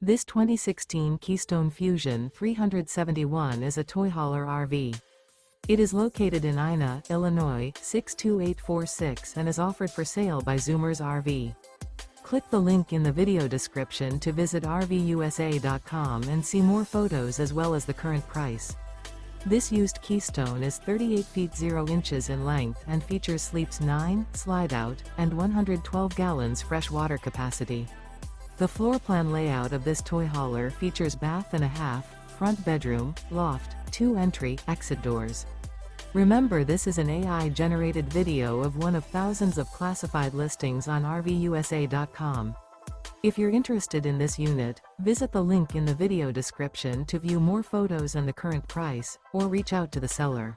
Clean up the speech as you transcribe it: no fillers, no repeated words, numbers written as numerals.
This 2016 Keystone Fuzion 371 is a toy hauler RV. It is located in Ina, Illinois, 62846 and is offered for sale by Zoomers RV. Click the link in the video description to visit RVUSA.com and see more photos as well as the current price. This used Keystone is 38 feet 0 inches in length and features sleeps 9, Slideout, and 112 gallons fresh water capacity. The floor plan layout of this toy hauler features bath and a half, front bedroom, loft, 2 entry, exit doors. Remember, this is an AI-generated video of one of thousands of classified listings on RVUSA.com. If you're interested in this unit, visit the link in the video description to view more photos and the current price, or reach out to the seller.